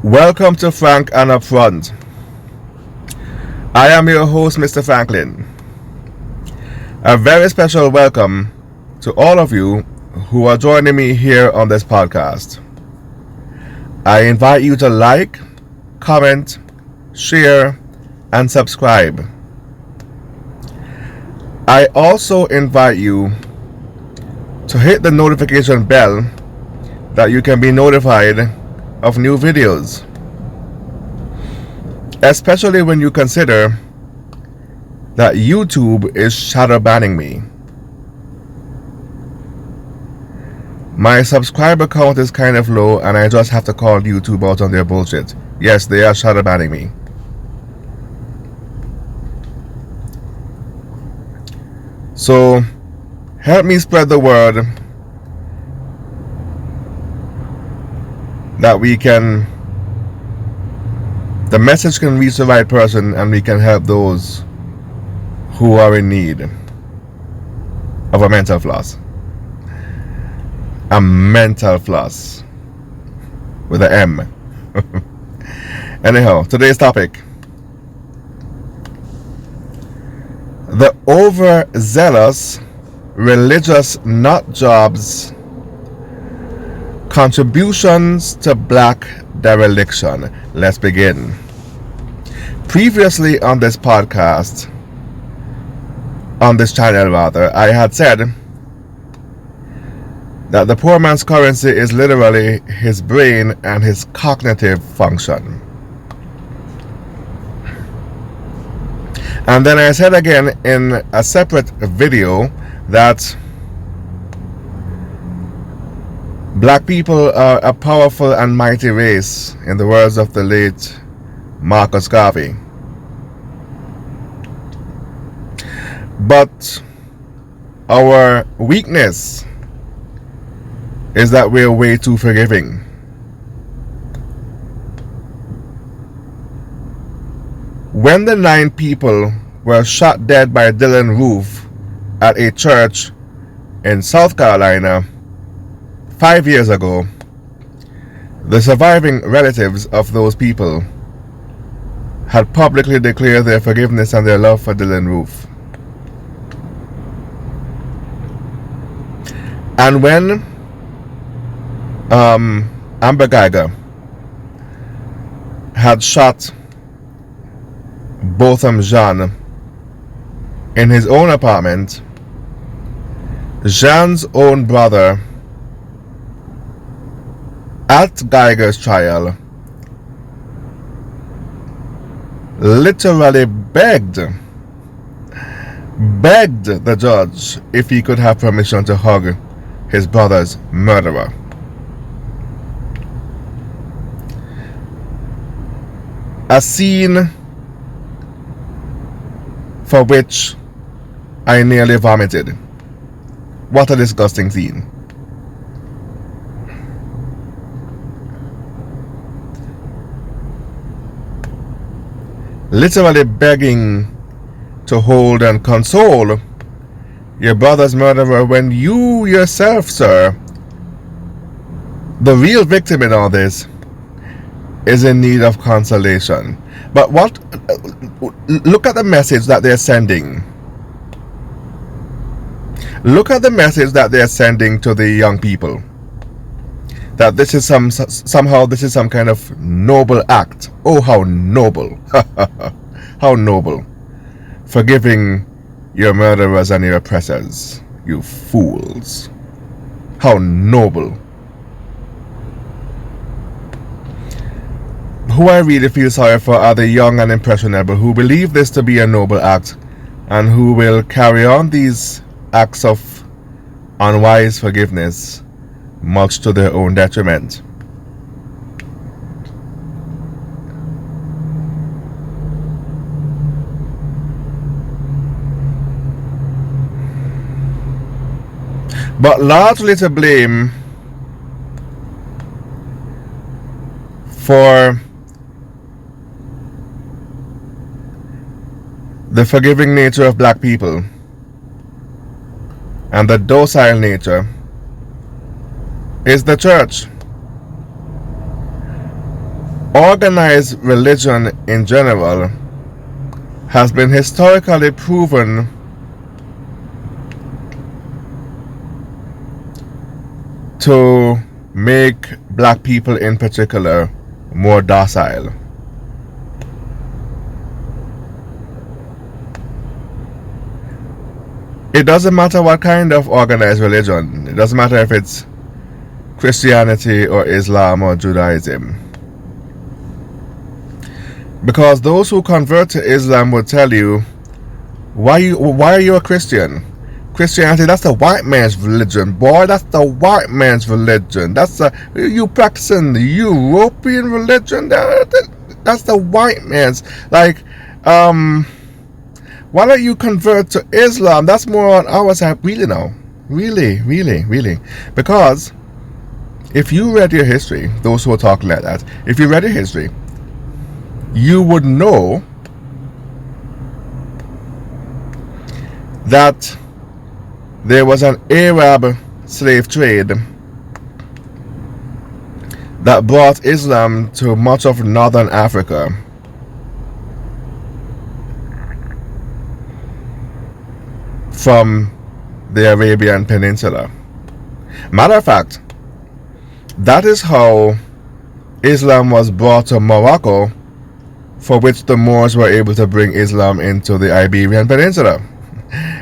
Welcome to Frank and Upfront. I am your host, Mr. Franklin. A very special welcome to all of you who are joining me here on this podcast. I invite you to like, comment, share, and subscribe. I also invite you to hit the notification bell that you can be notified of new videos, especially when you consider that YouTube is shadow banning me. My subscriber count is kind of low and I just have to call YouTube out on their bullshit. Yes, they are shadow banning me. So help me spread the word that the message can reach the right person and we can help those who are in need of a mental floss. A mental floss with an M. Anyhow, today's topic: the overzealous religious nut jobs contributions to black dereliction. Let's begin. Previously on this podcast, on this channel rather, I had said that the poor man's currency is literally his brain and his cognitive function. And then I said again in a separate video that black people are a powerful and mighty race, in the words of the late Marcus Garvey. But our weakness is that we're way too forgiving. When the 9 people were shot dead by Dylan Roof at a church in South Carolina 5 years ago, the surviving relatives of those people had publicly declared their forgiveness and their love for Dylan Roof. And when Amber Geiger had shot Botham Jean in his own apartment, Jean's own brother at Geiger's trial literally begged the judge if he could have permission to hug his brother's murderer. A scene for which I nearly vomited. What a disgusting scene. Literally begging to hold and console your brother's murderer when you yourself, sir, the real victim in all this, is in need of consolation. But look at the message that they're sending. Look at the message that they're sending to the young people. That this is somehow this is some kind of noble act. Oh, how noble. How noble. Forgiving your murderers and your oppressors, you fools. How noble. Who I really feel sorry for are the young and impressionable who believe this to be a noble act and who will carry on these acts of unwise forgiveness much to their own detriment. But largely to blame for the forgiving nature of black people and the docile nature is the church. Organized religion in general has been historically proven to make black people in particular more docile. It doesn't matter what kind of organized religion. It doesn't matter if it's Christianity or Islam or Judaism. Because those who convert to Islam will tell you, why are you a Christian? Christianity, that's the white man's religion, boy. That's the white man's religion. That's you practicing the European religion. That's the white man's. Like, why don't you convert to Islam? That's more on our side. Really now. Really. Because if you read your history, those who are talking like that, if you read your history, you would know that there was an Arab slave trade that brought Islam to much of northern Africa. From the Arabian Peninsula. Matter of fact, that is how Islam was brought to Morocco, for which the Moors were able to bring Islam into the Iberian Peninsula.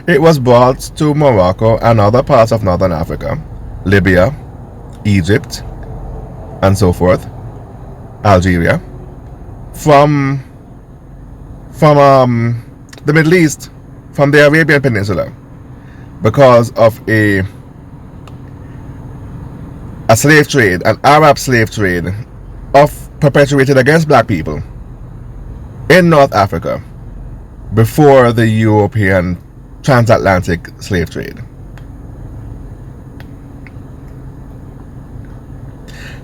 It was brought to Morocco and other parts of northern Africa, Libya, Egypt, and so forth, Algeria, from the Middle East, from the Arabian Peninsula, because of a slave trade, an Arab slave trade, perpetuated against black people in North Africa before the European transatlantic slave trade.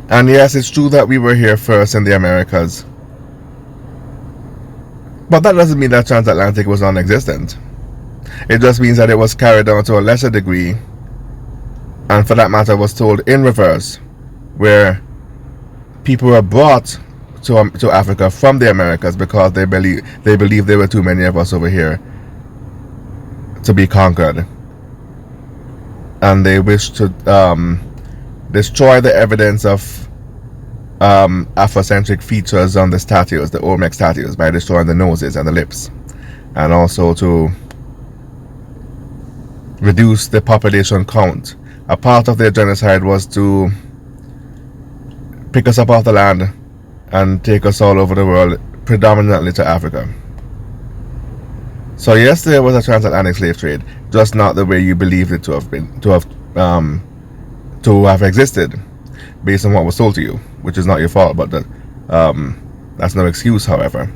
And yes, it's true that we were here first in the Americas, but that doesn't mean that transatlantic was non-existent. It just means that it was carried on to a lesser degree, and for that matter was told in reverse, where people were brought to Africa from the Americas because they believed there were too many of us over here to be conquered, and they wished to destroy the evidence of Afrocentric features on the statues, the Olmec statues, by destroying the noses and the lips, and also to reduce the population count. A part of their genocide was to pick us up off the land and take us all over the world, predominantly to Africa. So yes, there was a transatlantic slave trade, just not the way you believed it to have existed, based on what was told to you, which is not your fault, but that's no excuse. However,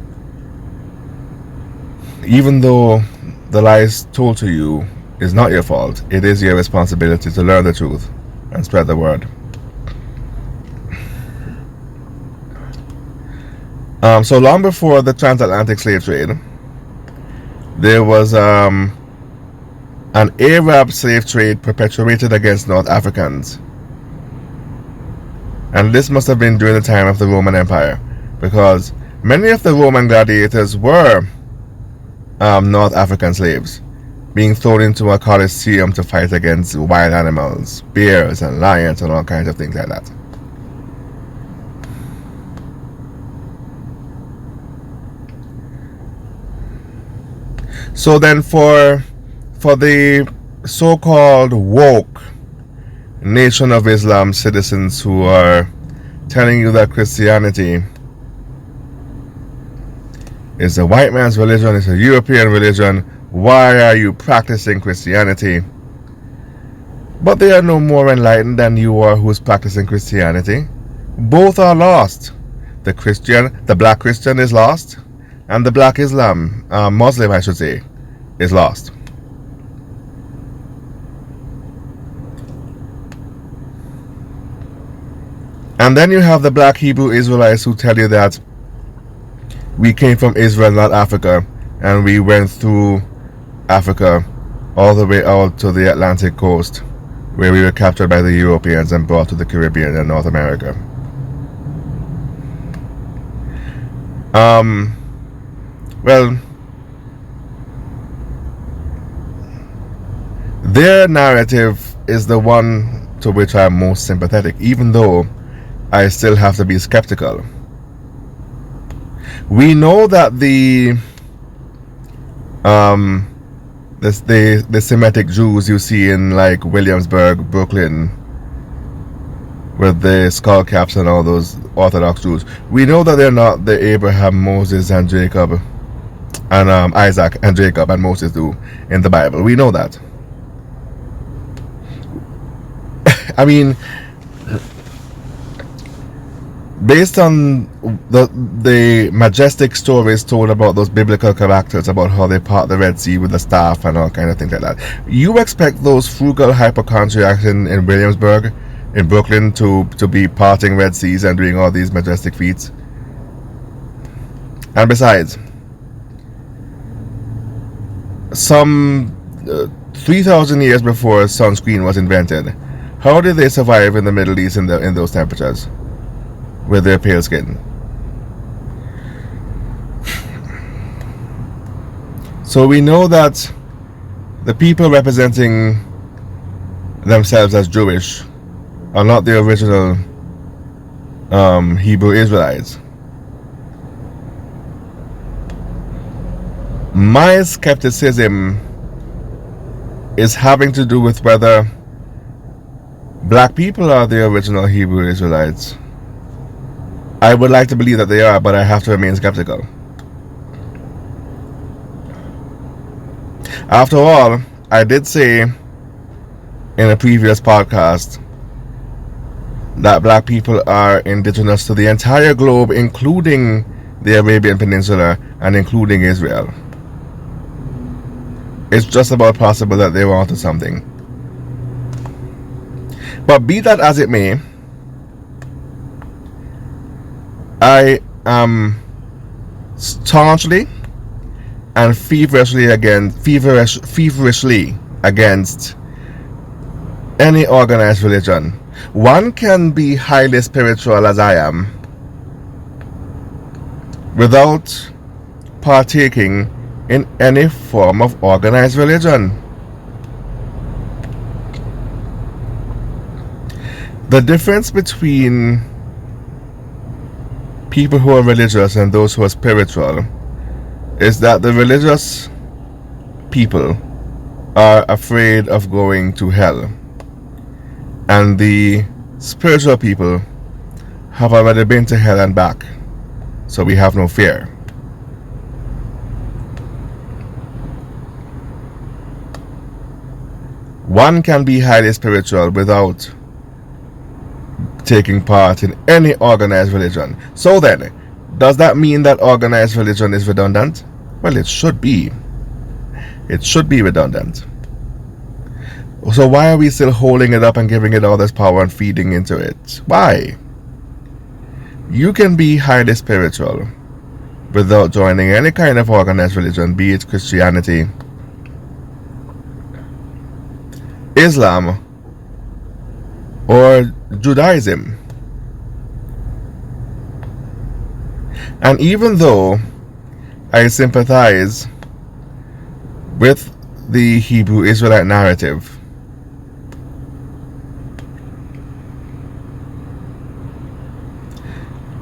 even though the lies told to you is not your fault, it is your responsibility to learn the truth and spread the word. So long before the transatlantic slave trade, there was an Arab slave trade perpetuated against North Africans. And this must have been during the time of the Roman Empire, because many of the Roman gladiators were North African slaves, being thrown into a coliseum to fight against wild animals, bears and lions and all kinds of things like that. So then for the so-called woke Nation of Islam citizens who are telling you that Christianity is a white man's religion, it's a European religion, why are you practicing Christianity? But they are no more enlightened than you are who's practicing Christianity. Both are lost. The black Christian is lost, and the black Muslim I should say, is lost. And then you have the black Hebrew Israelites who tell you that we came from Israel, not Africa, and we went through Africa all the way out to the Atlantic coast, where we were captured by the Europeans and brought to the Caribbean and North America. Um, well, their narrative is the one to which I'm most sympathetic, even though I still have to be skeptical. We know that the Semitic Jews you see in like Williamsburg, Brooklyn, with the skull caps and all those Orthodox Jews, we know that they're not the Abraham, Moses, and Jacob, and Isaac and Jacob and Moses do in the Bible. We know that. I mean, based on the majestic stories told about those biblical characters, about how they part the Red Sea with the staff and all kind of things like that, you expect those frugal hypochondriacs in Williamsburg, in Brooklyn, to be parting Red Seas and doing all these majestic feats? And besides, some 3,000 years before sunscreen was invented, how did they survive in the Middle East in those temperatures with their pale skin? So we know that the people representing themselves as Jewish are not the original Hebrew Israelites. My skepticism is having to do with whether black people are the original Hebrew Israelites. I would like to believe that they are, but I have to remain skeptical. After all, I did say in a previous podcast that black people are indigenous to the entire globe, including the Arabian Peninsula and including Israel. It's just about possible that they were onto something. But be that as it may, I am staunchly and feverishly against any organized religion. One can be highly spiritual, as I am, without partaking in any form of organized religion. The difference between people who are religious and those who are spiritual is that the religious people are afraid of going to hell, and the spiritual people have already been to hell and back, so we have no fear. One can be highly spiritual without taking part in any organized religion. So then, does that mean that organized religion is redundant? Well, it should be. It should be redundant. So why are we still holding it up and giving it all this power and feeding into it? Why? You can be highly spiritual without joining any kind of organized religion, be it Christianity, Islam, or Judaism. And even though I sympathize with the Hebrew Israelite narrative,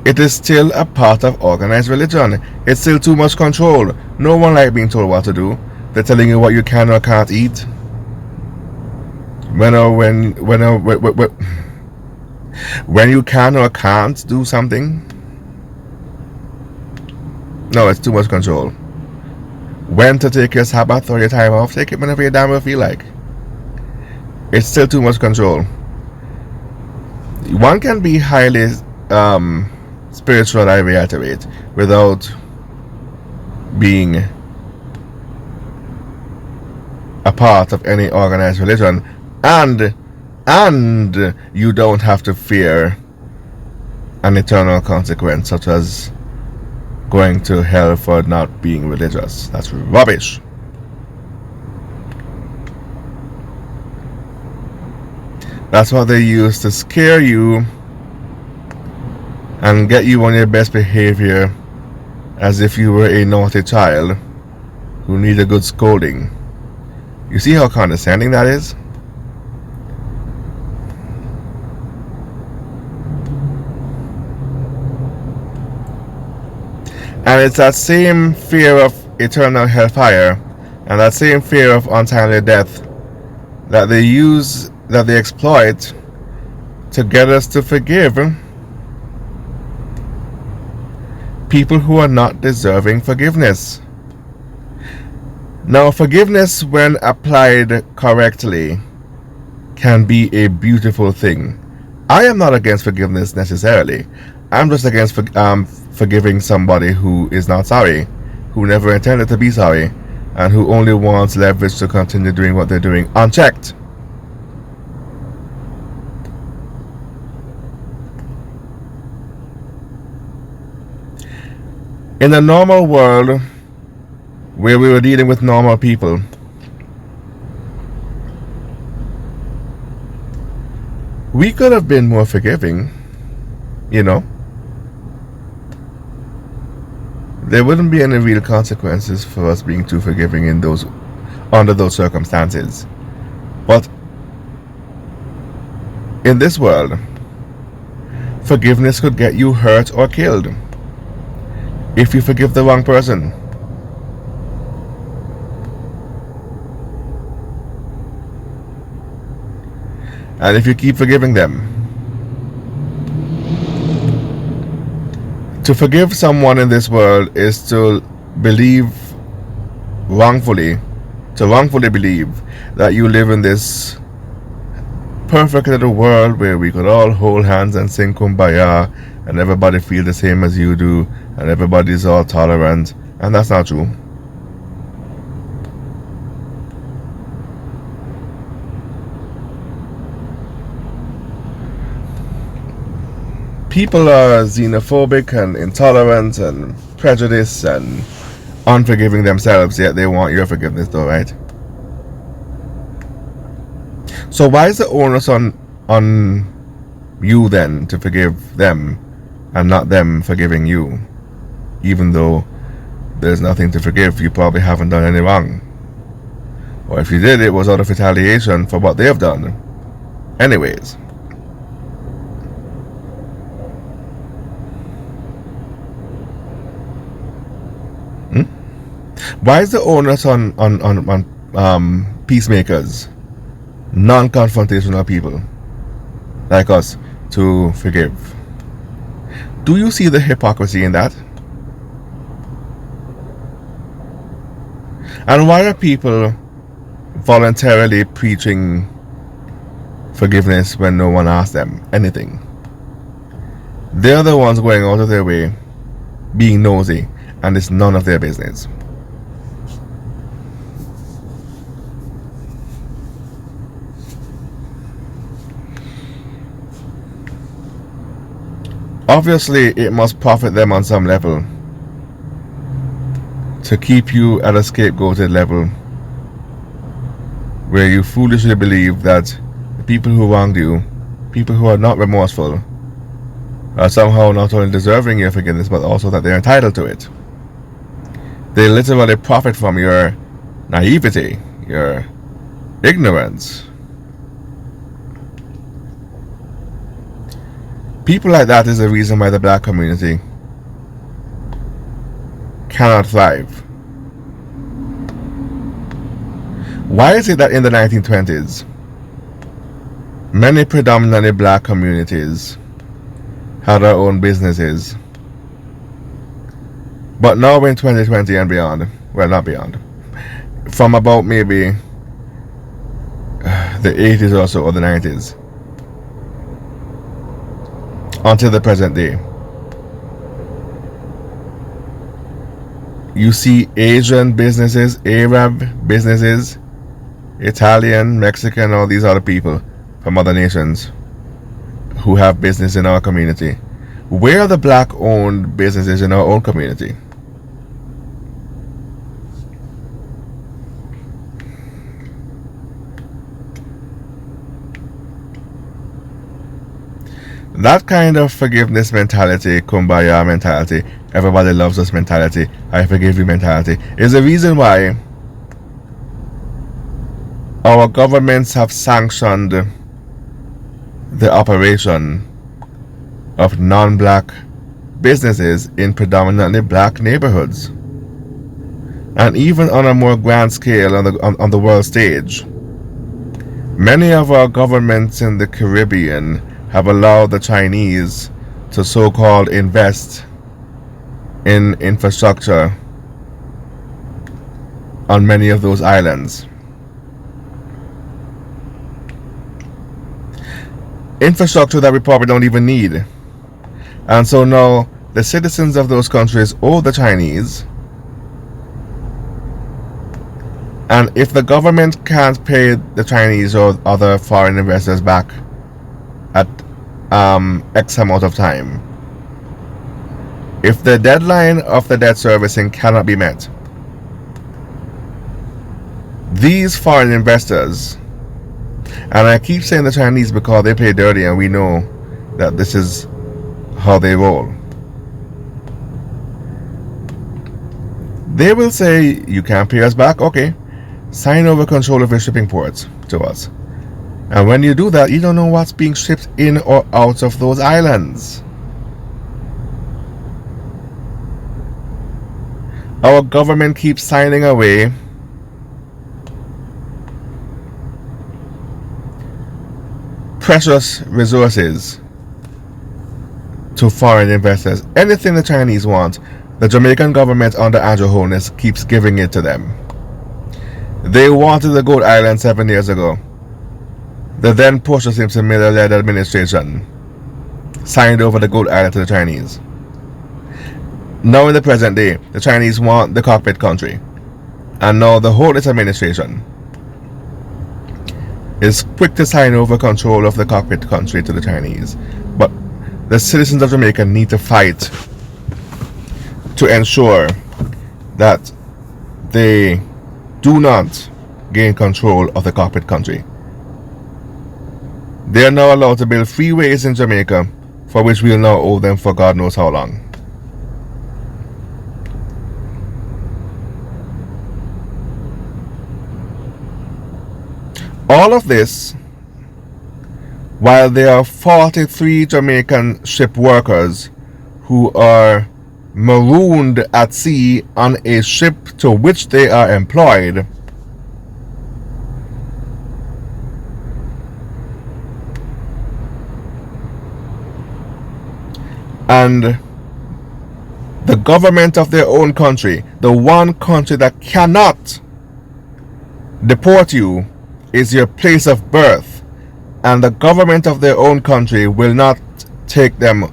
it is still a part of organized religion. It's still too much control. No one likes being told what to do. They're telling you what you can or can't eat. When you can or can't do something. No, it's too much control. When to take your Sabbath or your time off, take it whenever you damn well feel like. It's still too much control. One can be highly spiritual, I reiterate, without being a part of any organized religion, and you don't have to fear an eternal consequence, such as going to hell for not being religious. That's rubbish. That's what they use to scare you and get you on your best behavior as if you were a naughty child who need a good scolding. You see how condescending that is? And it's that same fear of eternal hellfire and that same fear of untimely death that they exploit to get us to forgive people who are not deserving forgiveness. Now, forgiveness, when applied correctly, can be a beautiful thing. I am not against forgiveness necessarily. I'm just against forgiving somebody who is not sorry, who never intended to be sorry, and who only wants leverage to continue doing what they're doing unchecked. In a normal world where we were dealing with normal people, we could have been more forgiving, you know. There wouldn't be any real consequences for us being too forgiving under those circumstances. But in this world, forgiveness could get you hurt or killed if you forgive the wrong person. And if you keep forgiving them. To forgive someone in this world is to wrongfully believe that you live in this perfect little world where we could all hold hands and sing Kumbaya and everybody feel the same as you do and everybody's all tolerant, and that's not true. People are xenophobic and intolerant and prejudiced and unforgiving themselves, yet they want your forgiveness though, right? So why is the onus on you then to forgive them and not them forgiving you? Even though there's nothing to forgive, you probably haven't done any wrong. Or if you did, it was out of retaliation for what they have done. Anyways. Why is the onus on peacemakers, non-confrontational people like us to forgive? Do you see the hypocrisy in that? And why are people voluntarily preaching forgiveness when no one asks them anything? They're the ones going out of their way, being nosy, and it's none of their business. Obviously, it must profit them on some level to keep you at a scapegoated level where you foolishly believe that the people who wronged you, people who are not remorseful, are somehow not only deserving your forgiveness but also that they're entitled to it. They literally profit from your naivety, your ignorance. People like that is the reason why the black community cannot thrive. Why is it that in the 1920s, many predominantly black communities had their own businesses, but now in 2020 and beyond, well, not beyond, from about maybe the 80s or so, or the 90s, until the present day, you see Asian businesses, Arab businesses, Italian, Mexican, all these other people from other nations who have business in our community. Where are the black-owned businesses in our own community? That kind of forgiveness mentality, kumbaya mentality, everybody loves us mentality, I forgive you mentality, is the reason why our governments have sanctioned the operation of non-black businesses in predominantly black neighborhoods. And even on a more grand scale on the world stage, many of our governments in the Caribbean have allowed the Chinese to so-called invest in infrastructure on many of those islands. Infrastructure that we probably don't even need. And so now the citizens of those countries owe the Chinese. And if the government can't pay the Chinese or other foreign investors back at X amount of time, if the deadline of the debt servicing cannot be met, these foreign investors, and I keep saying the Chinese because they play dirty and we know that this is how they roll. They will say, you can't pay us back? Okay. Sign over control of your shipping ports to us. And when you do that, you don't know what's being shipped in or out of those islands. Our government keeps signing away precious resources to foreign investors. Anything the Chinese want, the Jamaican government under Andrew Holness keeps giving it to them. They wanted the Goat Island 7 years ago. The then Portia Simpson Miller-led administration signed over the Goat Island to the Chinese. Now in the present day, the Chinese want the cockpit country. And now the Holness administration is quick to sign over control of the cockpit country to the Chinese. But the citizens of Jamaica need to fight to ensure that they do not gain control of the cockpit country. They are now allowed to build freeways in Jamaica, for which we will now owe them for God knows how long. All of this while there are 43 Jamaican ship workers who are marooned at sea on a ship to which they are employed, and the government of their own country, the one country that cannot deport you, is your place of birth, and the government of their own country will not take them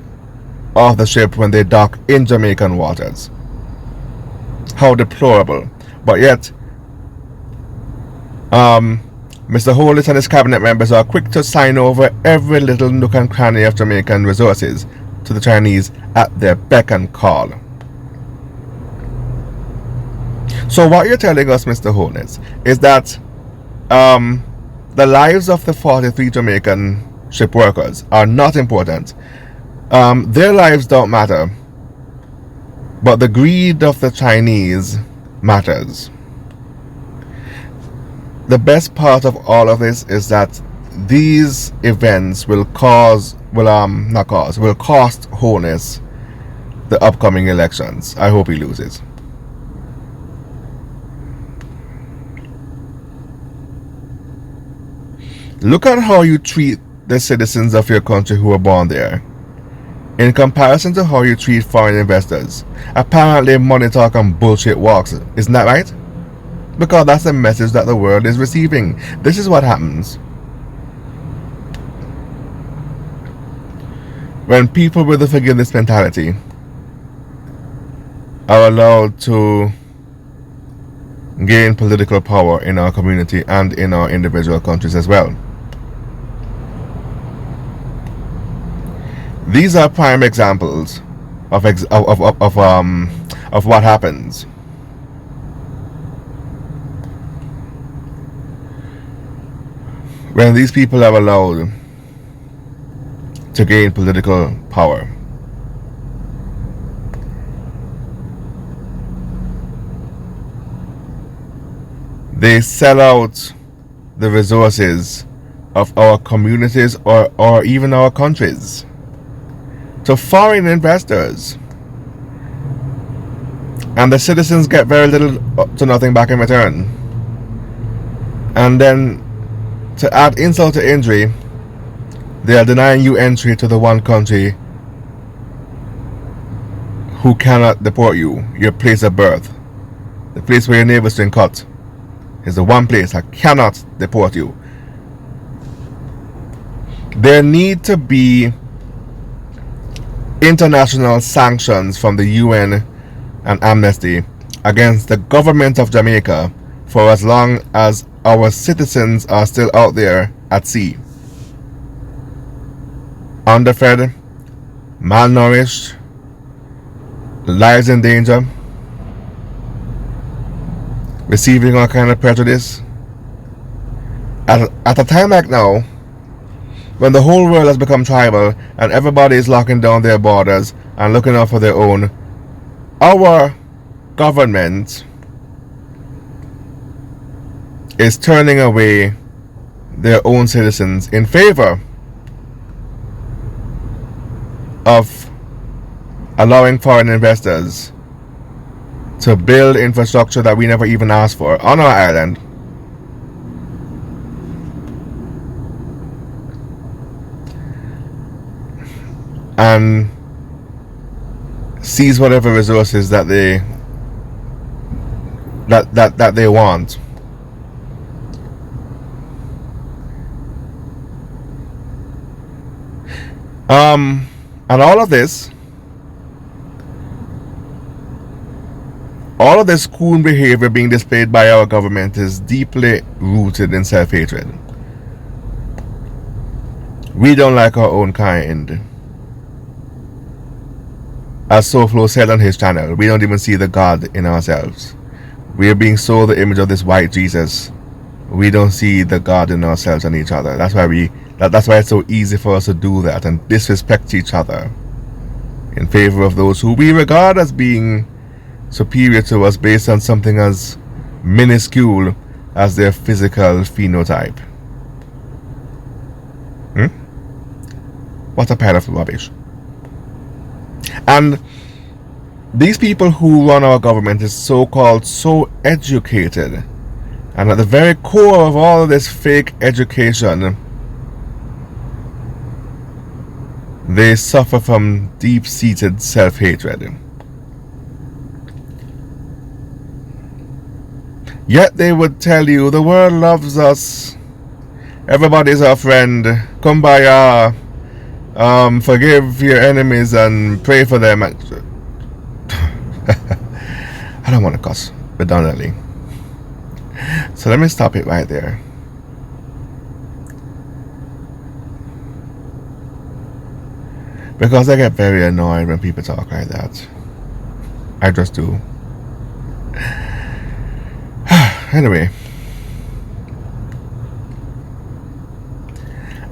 off the ship when they dock in Jamaican waters. How deplorable. But yet, Mr. Holness and his cabinet members are quick to sign over every little nook and cranny of Jamaican resources to the Chinese at their beck and call. So what you're telling us, Mr. Holness, is that the lives of the 43 Jamaican ship workers are not important. Their lives don't matter, but the greed of the Chinese matters. The best part of all of this is that these events will cost Holness the upcoming elections. I hope he loses. Look at how you treat the citizens of your country who are born there, in comparison to how you treat foreign investors. Apparently money talk and bullshit walks. Isn't that right? Because that's the message that the world is receiving. This is what happens when people with a forgiveness mentality are allowed to gain political power in our community and in our individual countries as well. These are prime examples of what happens when these people are allowed to gain political power. They sell out the resources of our communities or even our countries to foreign investors. And the citizens get very little to nothing back in return. And then, to add insult to injury, they are denying you entry to the one country who cannot deport you, your place of birth. The place where your navel string cut is the one place that cannot deport you. There need to be international sanctions from the UN and Amnesty against the government of Jamaica for as long as our citizens are still out there at sea. Underfed, malnourished, lives in danger, receiving all kind of prejudice. At a time like now, when the whole world has become tribal and everybody is locking down their borders and looking out for their own, our government is turning away their own citizens in favor of allowing foreign investors to build infrastructure that we never even asked for on our island. And seize whatever resources that they want. And all of this coon behavior being displayed by our government is deeply rooted in self-hatred. We don't like our own kind. As SoFlo said on his channel, we don't even see the God in ourselves. We are being sold the image of this white Jesus. We don't see the God in ourselves and each other. That's why it's so easy for us to do that and disrespect each other in favor of those who we regard as being superior to us based on something as minuscule as their physical phenotype. What a pile of rubbish. And these people who run our government is so-called so educated, and at the very core of all of this fake education, they suffer from deep-seated self-hatred. Yet they would tell you the world loves us, everybody's our friend, kumbaya, forgive your enemies and pray for them. I don't want to cuss redundantly, so let me stop it right there. Because I get very annoyed when people talk like that. I just do. Anyway,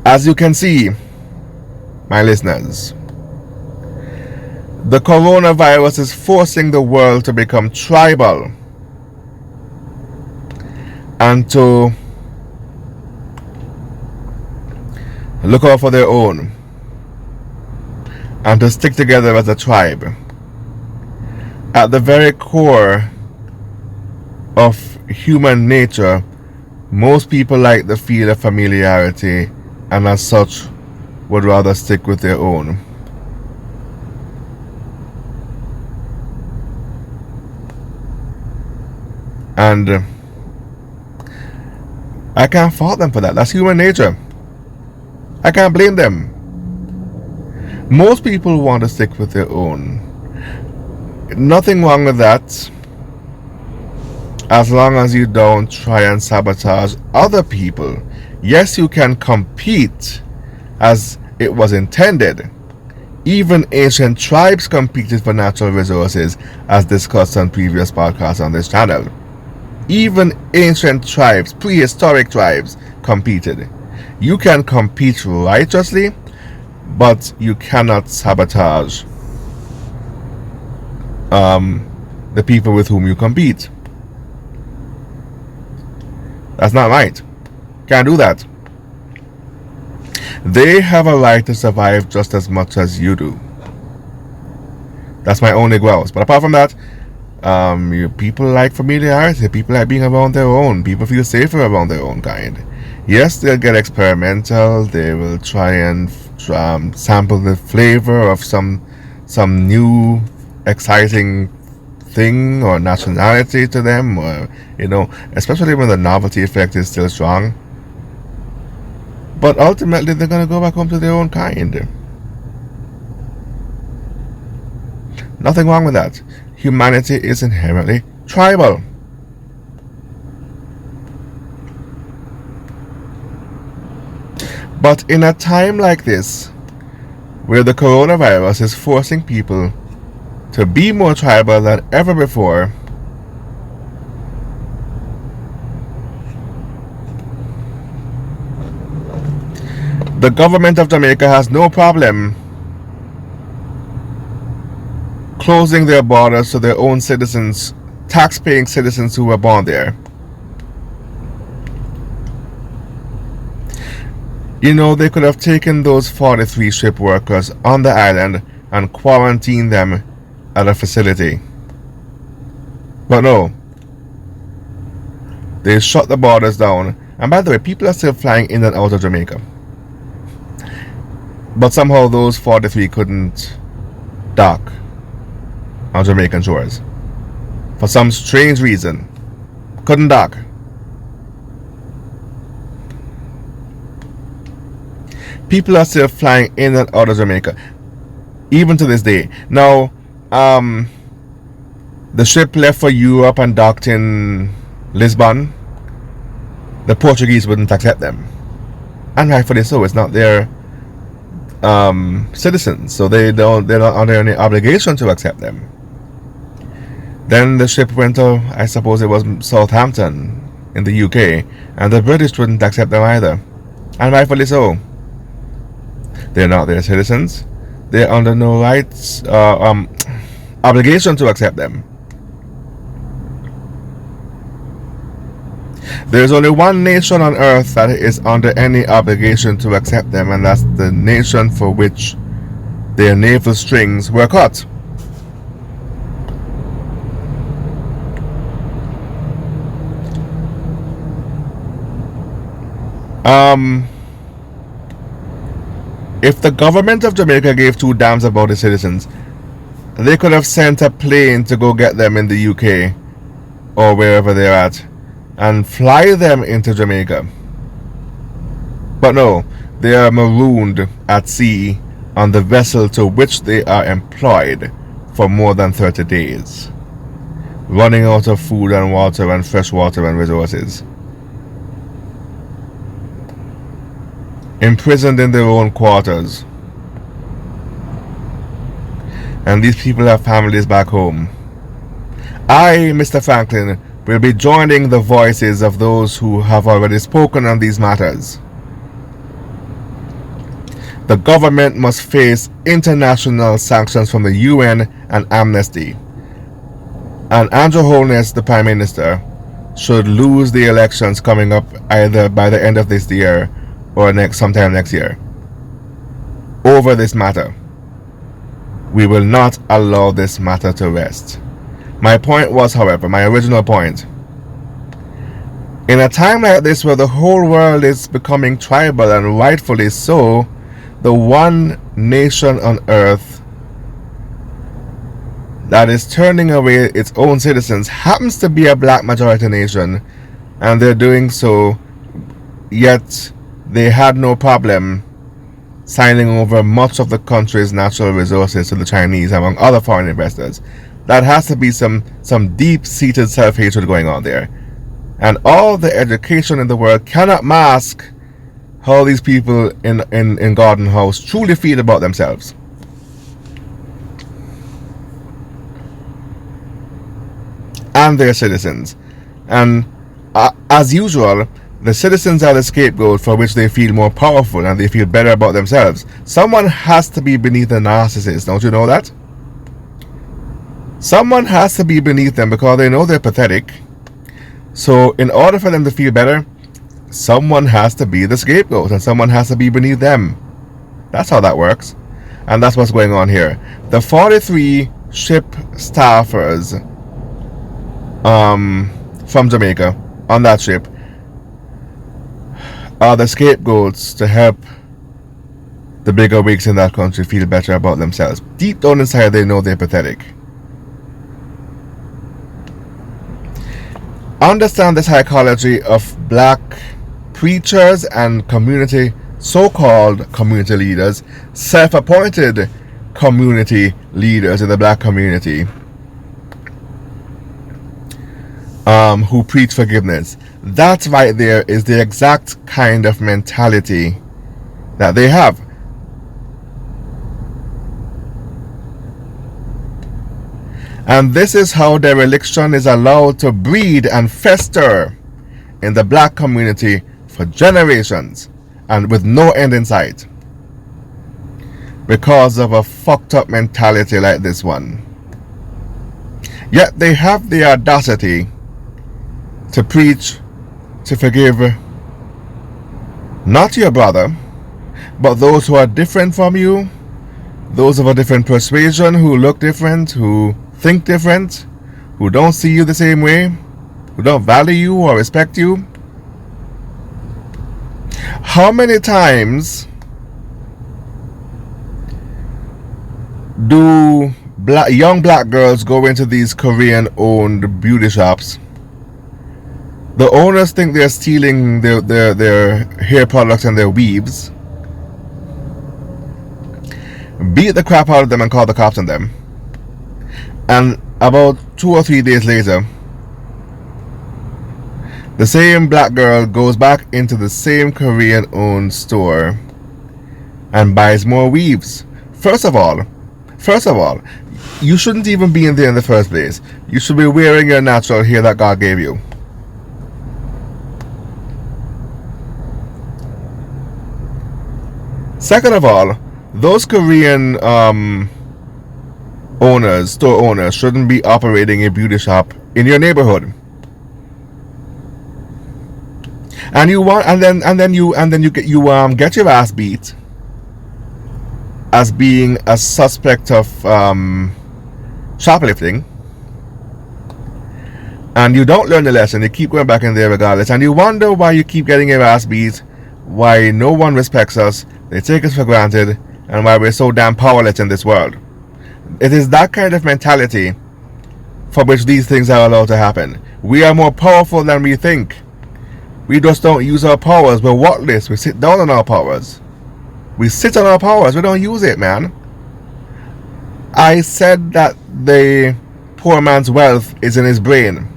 as you can see, my listeners, the coronavirus is forcing the world to become tribal and to look out for their own and to stick together as a tribe. At the very core of human nature, most people like the feel of familiarity and as such would rather stick with their own. And I can't fault them for that. That's human nature. I can't blame them. Most people want to stick with their own. Nothing wrong with that, as long as you don't try and sabotage other people. Yes, you can compete as it was intended. Even ancient tribes competed for natural resources, as discussed on previous podcasts on this channel. Even ancient tribes, prehistoric tribes, competed. You can compete righteously, but you cannot sabotage the people with whom you compete. That's not right. Can't do that. They have a right to survive just as much as you do. That's my only grouse. But apart from that, people like familiarity. People like being around their own. People feel safer around their own kind. Yes, they'll get experimental. They will try and sample the flavor of some new exciting thing or nationality to them, or especially when the novelty effect is still strong. But ultimately, they're gonna go back home to their own kind. Nothing wrong with that. Humanity is inherently tribal. But in a time like this, where the coronavirus is forcing people to be more tribal than ever before, the government of Jamaica has no problem closing their borders to their own citizens, tax-paying citizens who were born there. They could have taken those 43 ship workers on the island and quarantined them at a facility. But no. They shut the borders down. And by the way, people are still flying in and out of Jamaica. But somehow those 43 couldn't dock on Jamaican shores. For some strange reason. Couldn't dock. People are still flying in and out of Jamaica, even to this day. Now, the ship left for Europe and docked in Lisbon. The Portuguese wouldn't accept them, and rightfully so. It's not their citizens, so they're not under any obligation to accept them. Then the ship went to, I suppose it was Southampton in the UK, and the British wouldn't accept them either, and rightfully so. They're not their citizens. They're under no rights, obligation to accept them. There's only one nation on earth that is under any obligation to accept them, and that's the nation for which their navel strings were cut. If the government of Jamaica gave two damns about the citizens, they could have sent a plane to go get them in the UK or wherever they're at and fly them into Jamaica. But no, they are marooned at sea on the vessel to which they are employed for more than 30 days, running out of food and water and fresh water and resources. Imprisoned in their own quarters. And these people have families back home. I, Mr. Franklin, will be joining the voices of those who have already spoken on these matters. The government must face international sanctions from the UN and Amnesty. And Andrew Holness, the Prime Minister, should lose the elections coming up either by the end of this year or sometime next year over this matter. We will not allow this matter to rest. My point was, however, my original point, in a time like this where the whole world is becoming tribal, and rightfully so, the one nation on earth that is turning away its own citizens happens to be a black majority nation, and they're doing so, yet they had no problem signing over much of the country's natural resources to the Chinese, among other foreign investors. That has to be some deep-seated self-hatred going on there. And all the education in the world cannot mask how these people in Garden House truly feel about themselves. And their citizens. And as usual, the citizens are the scapegoat for which they feel more powerful and they feel better about themselves. Someone has to be beneath the narcissist, don't you know that? Someone has to be beneath them because they know they're pathetic. So in order for them to feel better, someone has to be the scapegoat and someone has to be beneath them. That's how that works. And that's what's going on here. The 43 ship staffers from Jamaica on that ship are the scapegoats to help the bigger wigs in that country feel better about themselves. Deep down inside, they know they're pathetic. Understand the psychology of black preachers and community, so-called community leaders, self-appointed community leaders in the black community, who preach forgiveness. That right there is the exact kind of mentality that they have. And this is how dereliction is allowed to breed and fester in the black community for generations and with no end in sight, because of a fucked up mentality like this one. Yet they have the audacity to preach to forgive not your brother, but those who are different from you, those of a different persuasion, who look different, who think different, who don't see you the same way, who don't value you or respect you. How many times do young black girls go into these Korean-owned beauty shops? The owners think they're stealing their hair products and their weaves, beat the crap out of them and call the cops on them. And about 2 or 3 days later, the same black girl goes back into the same Korean-owned store and buys more weaves. First of all, you shouldn't even be in there in the first place. You should be wearing your natural hair that God gave you. Second of all, those Korean store owners shouldn't be operating a beauty shop in your neighborhood. And you get your ass beat as being a suspect of shoplifting, and you don't learn the lesson. You keep going back in there regardless, and you wonder why you keep getting your ass beat, why no one respects us, they take us for granted, and why we're so damn powerless in this world. It is that kind of mentality for which these things are allowed to happen. We are more powerful than we think. We just don't use our powers. We're worthless. We sit down on our powers. We sit on our powers. We don't use it, man. I said that the poor man's wealth is in his brain.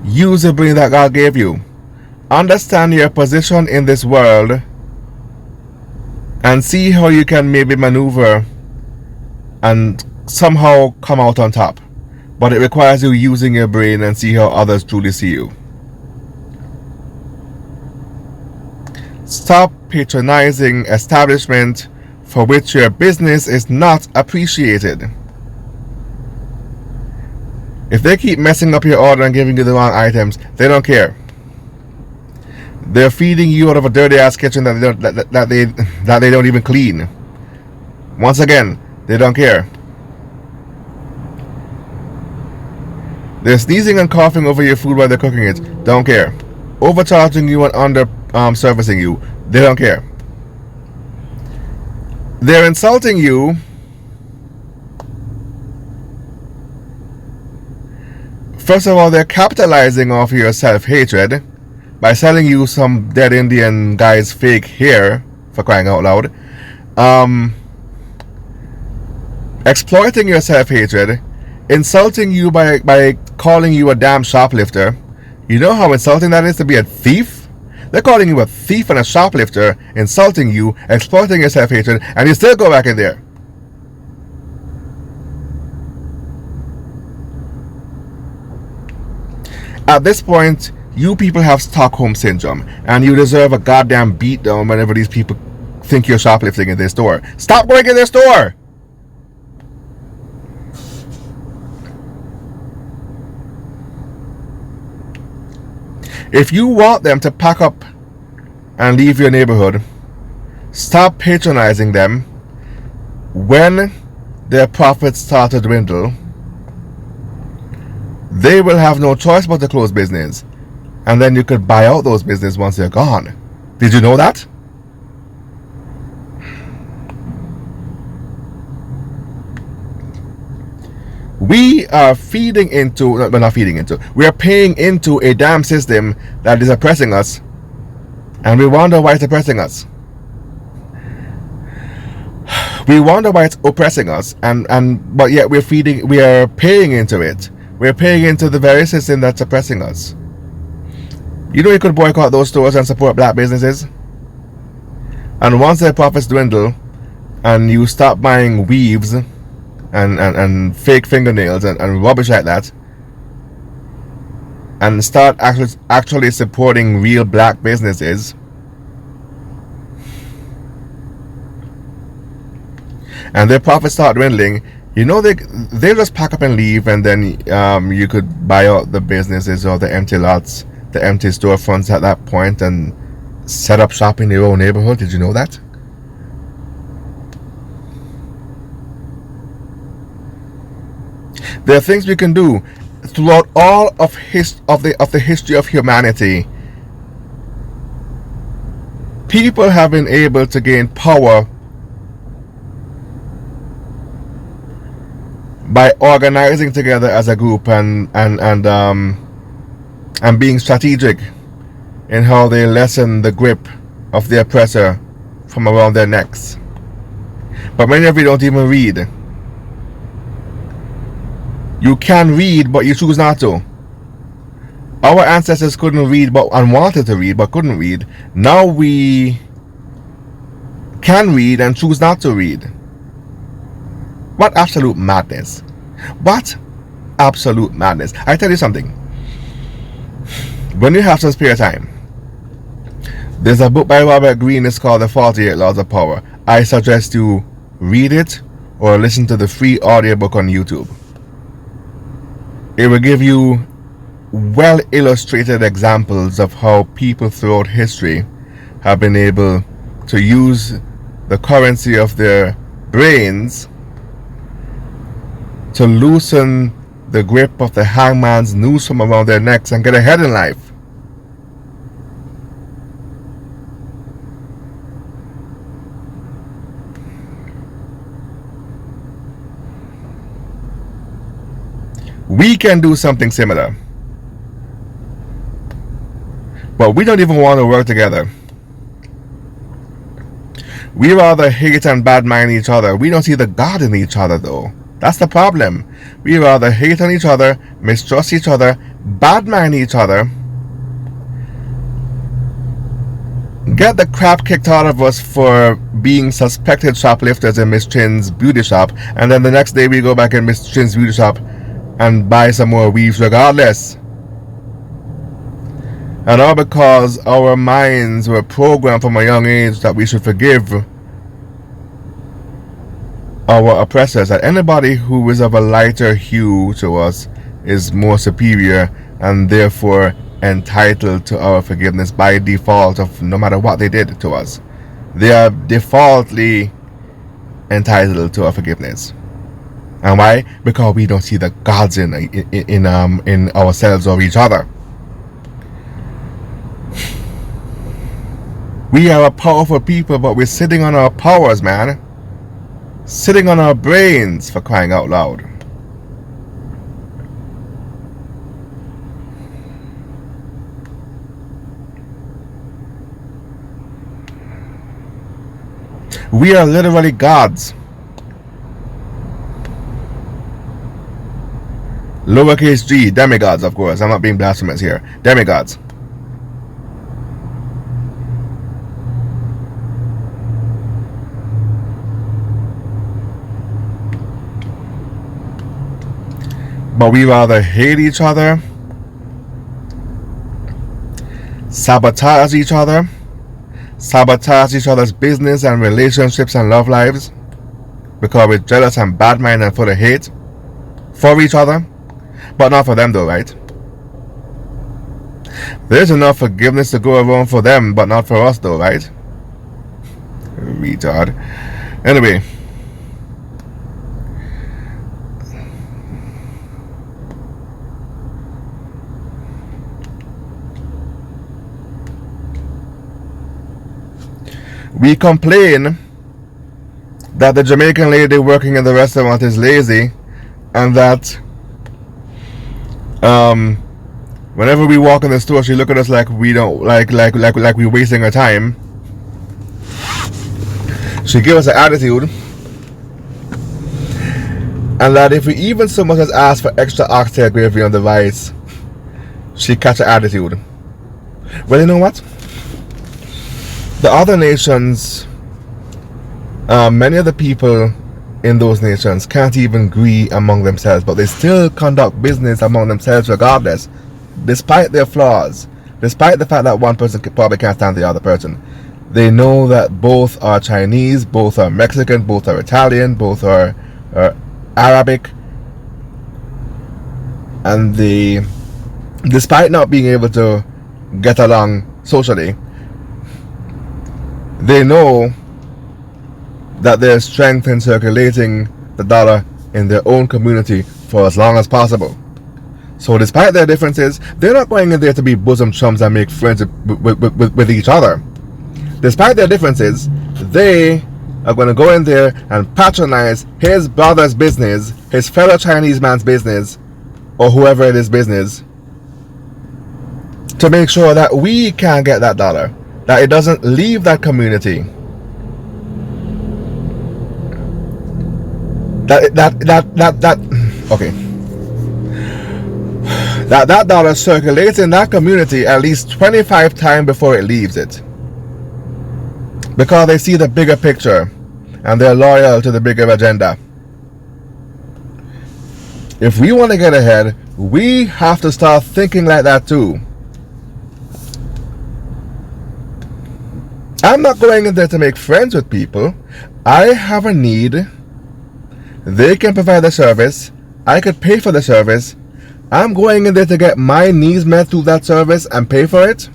Use the brain that God gave you. Understand your position in this world and see how you can maybe maneuver and somehow come out on top. But it requires you using your brain and see how others truly see you. Stop patronizing establishment for which your business is not appreciated. If they keep messing up your order and giving you the wrong items, they don't care. They're feeding you out of a dirty ass kitchen that they don't even clean. Once again, they don't care. They're sneezing and coughing over your food while they're cooking it. Don't care. Overcharging you and under servicing you. They don't care. They're insulting you first of all. They're capitalizing off your self-hatred by selling you some dead Indian guy's fake hair, for crying out loud. Exploiting your self-hatred, insulting you by calling you a damn shoplifter. You know how insulting that is to be a thief? They're calling you a thief and a shoplifter, insulting you, exploiting your self-hatred, and you still go back in there. At this point, you people have Stockholm Syndrome, and you deserve a goddamn beatdown whenever these people think you're shoplifting in their store. Stop going in their store! If you want them to pack up and leave your neighborhood, stop patronizing them. When their profits start to dwindle, they will have no choice but to close business, and then you could buy out those businesses once they're gone. Did you know that? We are feeding into, we're not feeding into, we are paying into a damn system that is oppressing us, and we wonder why it's oppressing us. We wonder why it's oppressing us, but yet we are paying into it. We're paying into the very system that's oppressing us. You know, you could boycott those stores and support black businesses, and once their profits dwindle and you stop buying weaves and fake fingernails and rubbish like that, and start actually supporting real black businesses, and their profits start dwindling, you know, they just pack up and leave, and then you could buy out the businesses or the empty lots, the empty storefronts at that point, and set up shop in your own neighborhood. Did you know that? There are things we can do throughout all of the history of humanity. People have been able to gain power by organizing together as a group and being strategic in how they lessen the grip of the oppressor from around their necks. But many of you don't even read. You can read, but you choose not to. Our ancestors couldn't read and wanted to read but couldn't read. Now we can read and choose not to read. What absolute madness. What absolute madness. I tell you something. When you have some spare time, there's a book by Robert Greene. It's called The 48 Laws of Power. I suggest you read it or listen to the free audiobook on YouTube. It will give you well illustrated examples of how people throughout history have been able to use the currency of their brains to loosen the grip of the hangman's noose from around their necks and get ahead in life. We can do something similar, but we don't even want to work together. We rather hate and badmouth each other. We don't see the God in each other, though. That's the problem. We rather hate on each other, mistrust each other, badmouth each other, get the crap kicked out of us for being suspected shoplifters in Miss Chin's beauty shop, and then the next day we go back in Miss Chin's beauty shop and buy some more weaves regardless. And all because our minds were programmed from a young age that we should forgive our oppressors, that anybody who is of a lighter hue to us is more superior and therefore entitled to our forgiveness by default of no matter what they did to us. They are defaultly entitled to our forgiveness. And why? Because we don't see the gods in ourselves or each other. We are a powerful people, but we're sitting on our powers, man. Sitting on our brains, for crying out loud. We are literally gods. Lowercase g, demigods, of course. I'm not being blasphemous here. Demigods. But we rather hate each other, sabotage each other, sabotage each other's business and relationships and love lives, because we're jealous and bad-minded and full of hate for each other. But not for them though, right? There's enough forgiveness to go around for them, but not for us though, right? Retard. Anyway. We complain that the Jamaican lady working in the restaurant is lazy, and that whenever we walk in the store, she look at us like we don't like we're wasting her time. She give us an attitude, and that if we even so much as ask for extra oxtail gravy on the rice, she catch an attitude. Well, you know what? The other nations, many of the people in those nations can't even agree among themselves, but they still conduct business among themselves regardless, despite their flaws, despite the fact that one person probably can't stand the other person. They know that both are Chinese, both are Mexican, both are Italian, both are Arabic, and despite not being able to get along socially, they know that there's strength in circulating the dollar in their own community for as long as possible. So despite their differences, they're not going in there to be bosom chums and make friends with each other. Despite their differences, they are going to go in there and patronize his brother's business, his fellow Chinese man's business, or whoever it is business, to make sure that we can't get that dollar, that it doesn't leave that community, that dollar circulates in that community at least 25 times before it leaves it, because they see the bigger picture and they're loyal to the bigger agenda. If we want to get ahead, we have to start thinking like that too. I'm not going in there to make friends with people. I have a need. They can provide the service. I could pay for the service. I'm going in there to get my needs met through that service and pay for it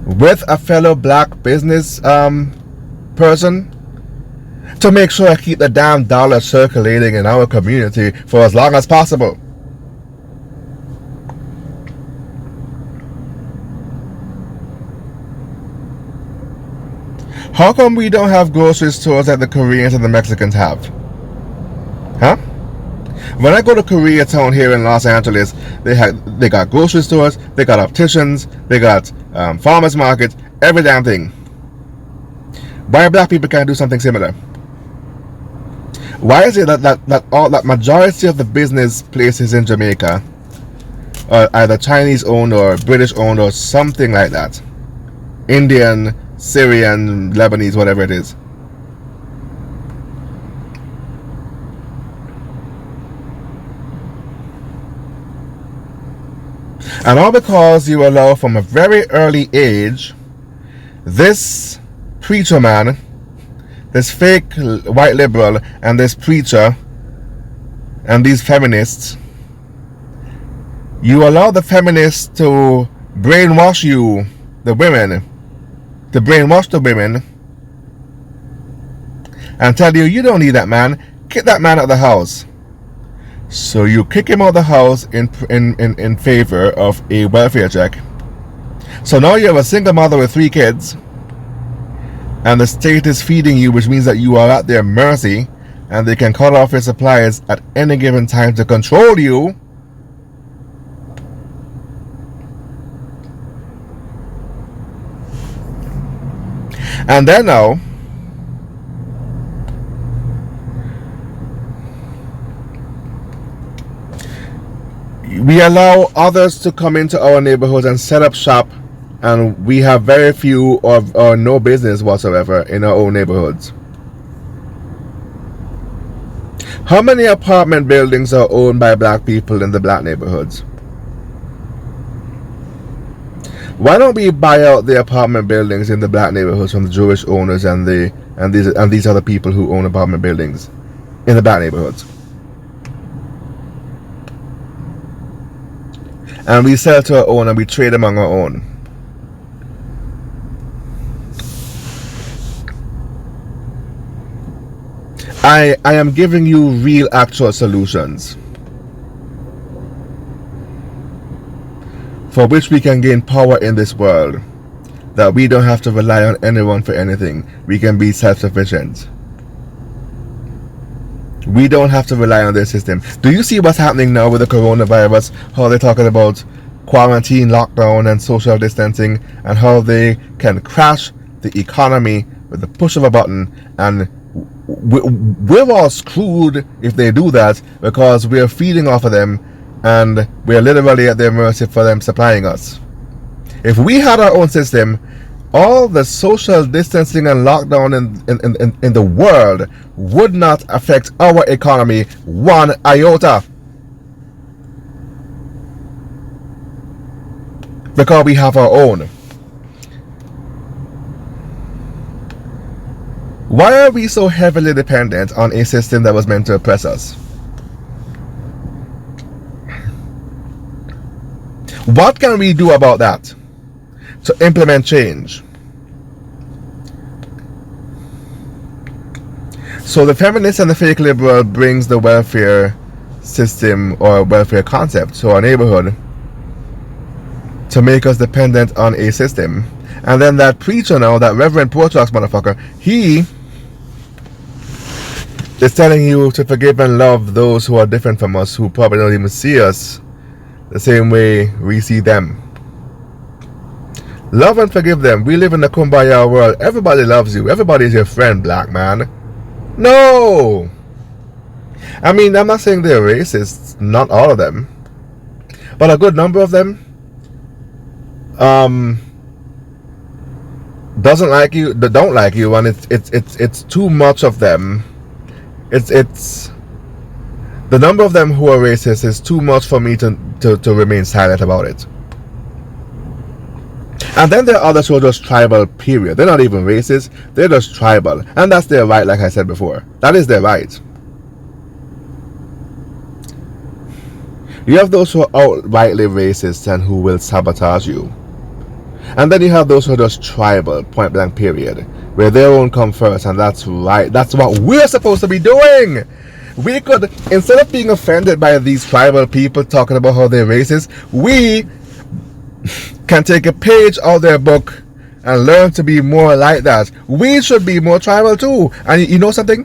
with a fellow black business person, to make sure I keep the damn dollar circulating in our community for as long as possible. How come we don't have grocery stores that the Koreans and the Mexicans have? Huh? When I go to Koreatown here in Los Angeles, they got grocery stores, they got opticians, they got farmers markets, every damn thing. Why black people can't do something similar? Why is it that majority of the business places in Jamaica are either Chinese owned or British owned or something like that? Indian, Syrian, Lebanese, whatever it is. And all because you allow from a very early age this preacher man, this fake white liberal, and this preacher and these feminists, you allow the feminists to brainwash you, the women, to brainwash the women and tell you, you don't need that man, kick that man out of the house. So you kick him out of the house in favor of a welfare check. So now you have a single mother with 3 kids, and the state is feeding you, which means that you are at their mercy, and they can cut off your supplies at any given time to control you. And then now, we allow others to come into our neighborhoods and set up shop, and we have very few or no business whatsoever in our own neighborhoods. How many apartment buildings are owned by black people in the black neighborhoods? Why don't we buy out the apartment buildings in the black neighborhoods from the Jewish owners and these other people who own apartment buildings in the black neighborhoods? and we sell to our own and we trade among our own. I am giving you real actual solutions for which we can gain power in this world, that we don't have to rely on anyone for anything. We can be self-sufficient. We don't have to rely on their system. Do you see what's happening now with the coronavirus? How they're talking about quarantine, lockdown, and social distancing, and how they can crash the economy with the push of a button. And we're all screwed if they do that, because we're feeding off of them and we're literally at their mercy for them supplying us. If we had our own system, all the social distancing and lockdown in the world would not affect our economy one iota, because we have our own. Why are we so heavily dependent on a system that was meant to oppress us? What can we do about that to implement change? So the feminist and the fake liberal brings the welfare system or welfare concept to our neighborhood to make us dependent on a system. And then that preacher now, that Reverend Portrox motherfucker, he is telling you to forgive and love those who are different from us, who probably don't even see us the same way we see them. Love and forgive them. We live in a kumbaya world. Everybody loves you. Everybody is your friend, black man. No! I mean, I'm not saying they're racist. Not all of them. But a good number of them doesn't like you, don't like you, and it's too much of them. It's the number of them who are racist is too much for me to remain silent about it. And then there are others who are just tribal, period. They're not even racist, they're just tribal. And that's their right, like I said before. That is their right. You have those who are outrightly racist and who will sabotage you. And then you have those who are just tribal, point blank, period, where their own come first, and that's right. That's what we're supposed to be doing. We could, instead of being offended by these tribal people talking about how they're racist, we can take a page out of their book and learn to be more like that. We should be more tribal too. And you know something?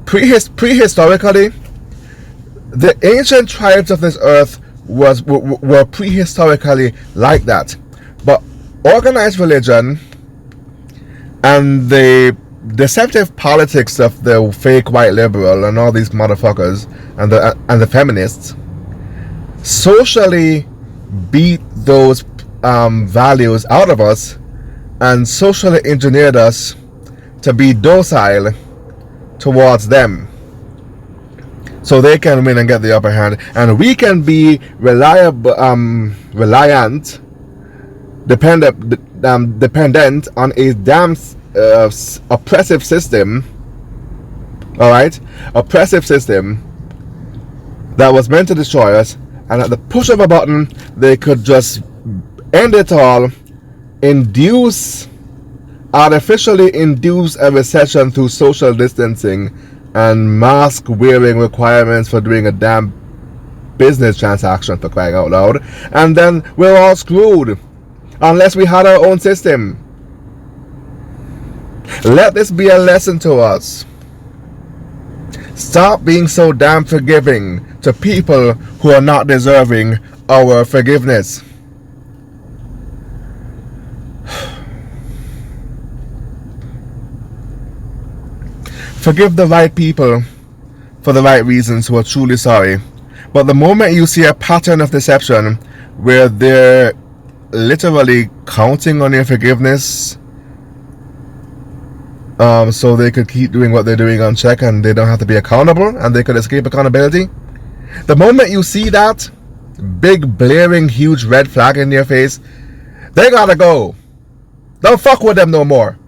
Prehistorically, the ancient tribes of this earth were prehistorically like that. But organized religion and the deceptive politics of the fake white liberal and all these motherfuckers and the feminists socially beat those values out of us and socially engineered us to be docile towards them, so they can win and get the upper hand, and we can be reliant, dependent on a damn oppressive system. All right, oppressive system that was meant to destroy us, and at the push of a button they could just end it all, artificially induce a recession through social distancing and mask wearing requirements for doing a damn business transaction, for crying out loud. And then we're all screwed unless we had our own system. Let this be a lesson to us. Stop being so damn forgiving to people who are not deserving our forgiveness. Forgive the right people for the right reasons who are truly sorry. But the moment you see a pattern of deception where they're literally counting on your forgiveness so they could keep doing what they're doing unchecked and they don't have to be accountable and they could escape accountability, the moment you see that big blaring huge red flag in your face, they gotta go. Don't fuck with them no more.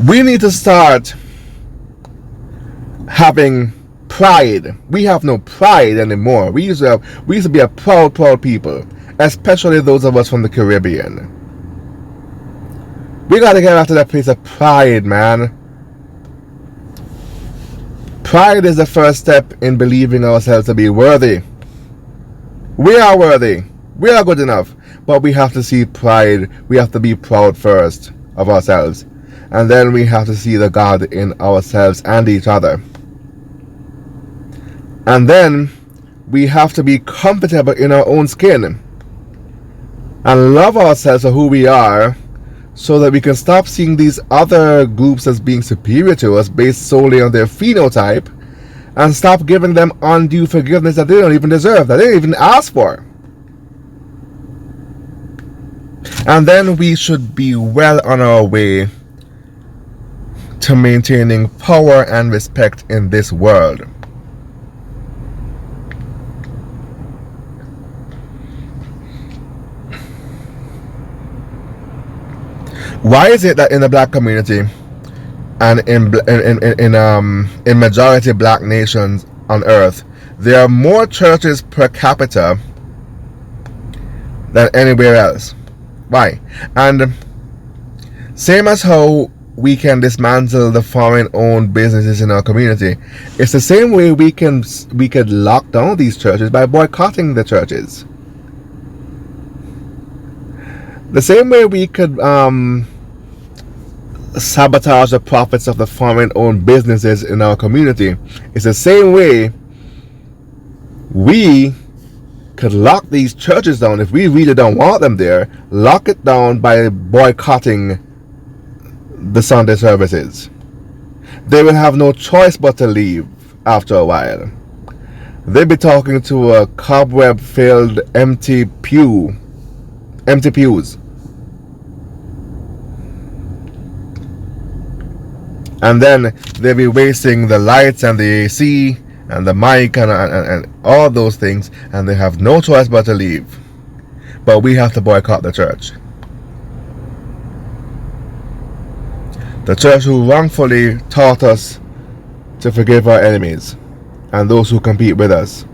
We need to start having pride. We have no pride anymore. We used to be a proud people, especially those of us from the Caribbean. We gotta get back to that place of pride, man. Pride is the first step in believing ourselves to be worthy. We are worthy. We are good enough. But we have to see pride. We have to be proud first of ourselves. And then we have to see the God in ourselves and each other. And then we have to be comfortable in our own skin and love ourselves for who we are, so that we can stop seeing these other groups as being superior to us based solely on their phenotype, and stop giving them undue forgiveness that they don't even deserve, that they didn't even ask for. And then we should be well on our way to maintaining power and respect in this world. Why is it that in the black community and in majority black nations on earth, there are more churches per capita than anywhere else? Why? And same as how we can dismantle the foreign-owned businesses in our community, it's the same way we could lock down these churches by boycotting the churches. The same way we could sabotage the profits of the foreign-owned businesses in our community, it's the same way we could lock these churches down if we really don't want them there. Lock it down by boycotting the Sunday services. They will have no choice but to leave after a while. They'll be talking to a cobweb-filled empty pews. And then they'll be wasting the lights and the AC and the mic and all those things, and they have no choice but to leave. But we have to boycott the church. The church who wrongfully taught us to forgive our enemies and those who compete with us.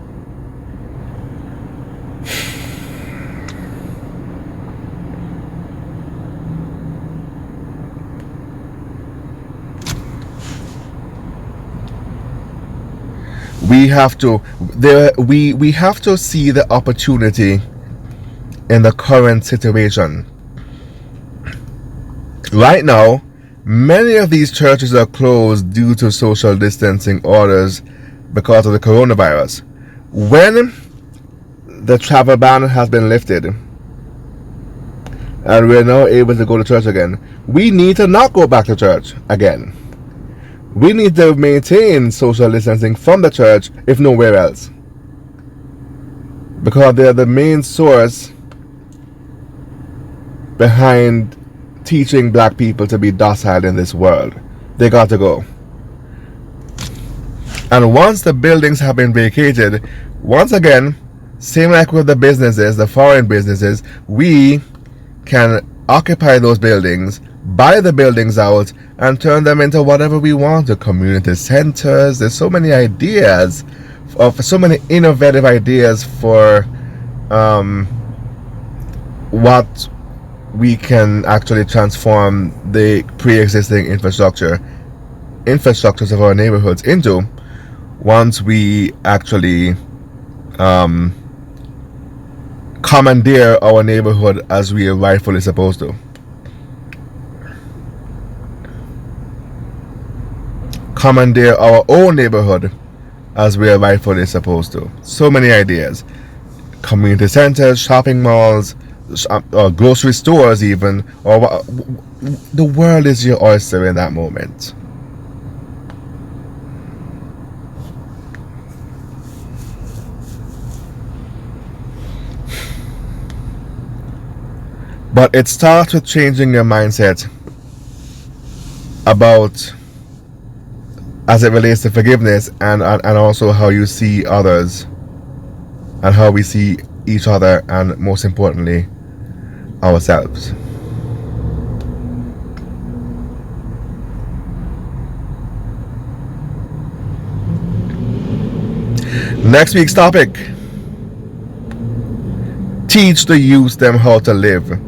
We have to see the opportunity in the current situation. Right now, many of these churches are closed due to social distancing orders because of the coronavirus. When the travel ban has been lifted and we're now able to go to church again, we need to not go back to church again. We need to maintain social distancing from the church, if nowhere else, because they're the main source behind teaching black people to be docile in this world. They got to go. And once the buildings have been vacated, once again, same like with the businesses, the foreign businesses, we can occupy those buildings, buy the buildings out, and turn them into whatever we want, to community centers. There's so many ideas, so many innovative ideas for what we can actually transform the pre-existing infrastructures of our neighborhoods into, once we actually commandeer our neighborhood as we are rightfully supposed to. Commandeer our own neighborhood as we are rightfully supposed to. So many ideas. Community centers, shopping malls, grocery stores even. Or the world is your oyster in that moment. But it starts with changing your mindset about, as it relates to forgiveness, and also how you see others and how we see each other, and most importantly, ourselves. Next week's topic: teach the youth them how to live.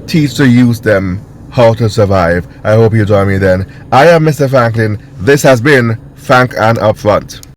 Teach the youth them how to survive. I hope you join me then. I am Mr. Franklin. This has been Frank and Upfront.